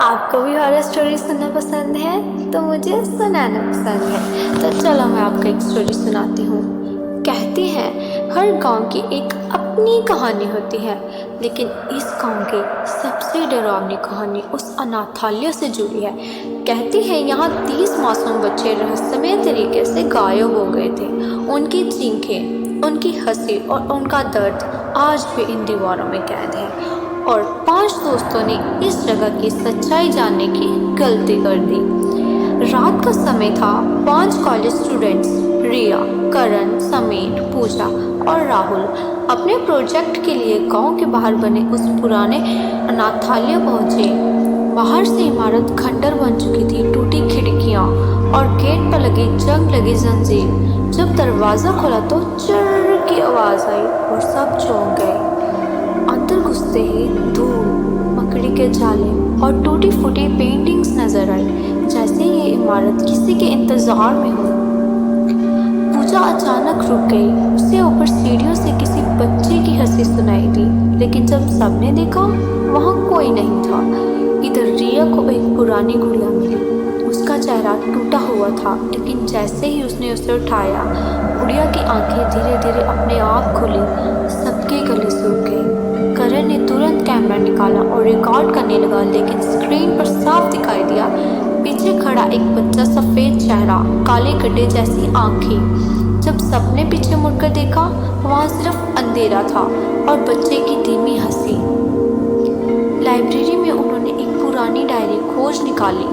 आपको भी horror story सुनना पसंद है तो मुझे सुनाना पसंद है। तो चलो मैं आपको एक स्टोरी सुनाती हूँ। कहती हैं हर गांव की एक अपनी कहानी होती है, लेकिन इस गांव की सबसे डरावनी कहानी उस अनाथालय से जुड़ी है। कहती है यहाँ 30 मासूम बच्चे रहस्यमय तरीके से गायब हो गए थे। उनकी चीखें, उनकी हंसी और उनका दर्द आज भी इन दीवारों में कैद है। और 5 दोस्तों ने इस जगह की सच्चाई जानने की गलती कर दी। रात का समय था। 5 कॉलेज स्टूडेंट्स रिया, करण, समीर, पूजा और राहुल अपने प्रोजेक्ट के लिए गांव के बाहर बने उस पुराने अनाथालय पहुंचे। बाहर से इमारत खंडर बन चुकी थी, टूटी खिड़कियां और गेट पर लगी जंग लगी जंजीर। जब दरवाज़ा खुला तो चर्र की आवाज़ आई और सब चौंक गए। अंदर घुसते ही धूल, मकड़ी के जाले और टूटी फूटी पेंटिंग्स नजर आई, जैसे ये इमारत किसी के इंतजार में हो। पूजा अचानक रुक गई। उसे ऊपर सीढ़ियों से किसी बच्चे की हंसी सुनाई दी, लेकिन जब सबने देखा वहाँ कोई नहीं था। इधर रिया को एक पुरानी गुड़िया मिली। उसका चेहरा टूटा हुआ था, लेकिन जैसे ही उसने उसे उठाया, गुड़िया की आंखें धीरे धीरे अपने आप खुली। सबके गले सूख गए। करण ने तुरंत कैमरा निकाला और रिकॉर्ड करने लगा, लेकिन स्क्रीन पर साफ दिखाई दिया पीछे खड़ा एक बच्चा, सफ़ेद चेहरा, काले गड्ढे जैसी आंखें। जब सबने पीछे मुड़कर देखा, वहाँ सिर्फ अंधेरा था और बच्चे की धीमी हंसी। लाइब्रेरी में उन्होंने एक पुरानी डायरी खोज निकाली।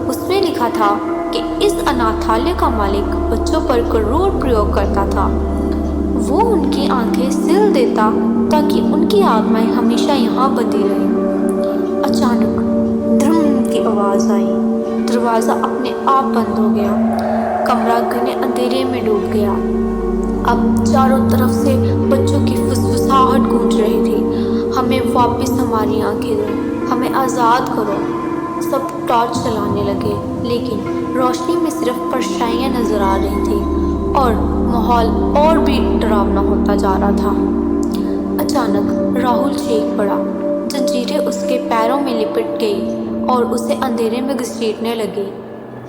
उसमें लिखा था कि इस अनाथालय का मालिक बच्चों पर क्रूर प्रयोग करता था। वो उनकी आंखें सिल देता ताकि उनकी आत्माएं हमेशा यहाँ बंधी रहें। अचानक धर्म की आवाज़ आई। दरवाज़ा अपने आप बंद हो गया। कमरा घने अंधेरे में डूब गया। अब चारों तरफ से बच्चों की फुसफुसाहट गूंज रही थी। हमें वापस हमारी आंखें दो, हमें आज़ाद करो। सब टॉर्च चलाने लगे, लेकिन रोशनी में सिर्फ परछाइयाँ नजर आ रही थी और माहौल और भी डरावना होता जा रहा था। अचानक राहुल चीख पड़ा। जंजीरें उसके पैरों में लिपट गई और उसे अंधेरे में घसीटने लगी।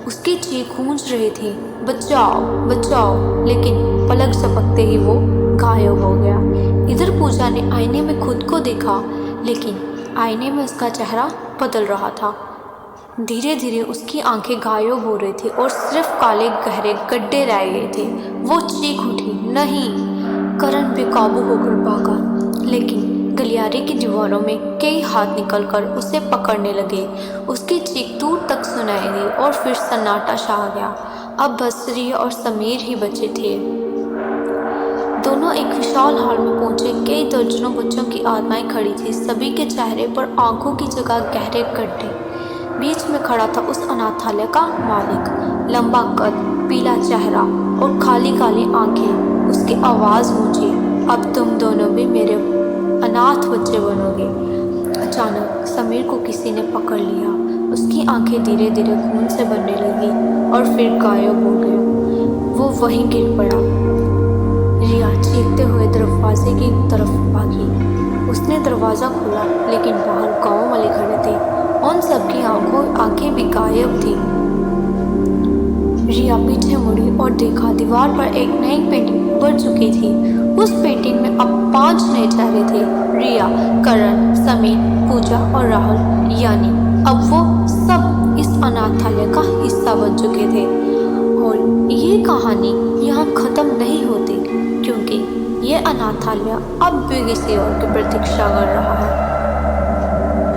उसकी चीख गूंज रही थी, बचाओ बचाओ, लेकिन पलक झपकते ही वो गायब हो गया। इधर पूजा ने आईने में खुद को देखा, लेकिन आईने में उसका चेहरा बदल रहा था। धीरे धीरे उसकी आंखें गायब हो रही थी और सिर्फ काले गहरे गड्ढे रह गए थे। वो चीख उठी, नहीं! करण बेकाबू होकर भागा, लेकिन गलियारे की दीवारों में कई हाथ निकलकर उसे पकड़ने लगे। उसकी चीख दूर तक सुनाई दी और फिर सन्नाटा छा गया। अब बस रिया और समीर ही बचे थे। दोनों एक विशाल हॉल में पहुंचे। कई दर्जनों बच्चों की आत्माएं खड़ी थी, सभी के चेहरे पर आंखों की जगह गहरे गड्ढे। बीच में खड़ा था उस अनाथालय का मालिक, लंबा कद, पीला चेहरा और खाली काली आंखें। उसकी आवाज़ गूंजी, अब तुम दोनों भी मेरे अनाथ बच्चे बनोगे। अचानक समीर को किसी ने पकड़ लिया। उसकी आंखें धीरे धीरे खून से बनने लगी और फिर गायब हो गई। वो वहीं गिर पड़ा। रिया चीखते हुए दरवाजे की तरफ भागी। उसने दरवाज़ा खोला, लेकिन बाहर गांव वाले खड़े थे। उन सबकी आंखें भी गायब थी। रिया पीछे मुड़ी और देखा दीवार पर एक नई पेंटिंग उभर चुकी थी। उस पेंटिंग में अब 5 नए चेहरे थे, रिया, करण, समीर, पूजा और राहुल। यानी अब वो सब इस अनाथालय का हिस्सा बन चुके थे। और ये कहानी यहाँ ख़त्म नहीं होती, क्योंकि ये अनाथालय अब भी किसी और की प्रतीक्षा कर रहा है।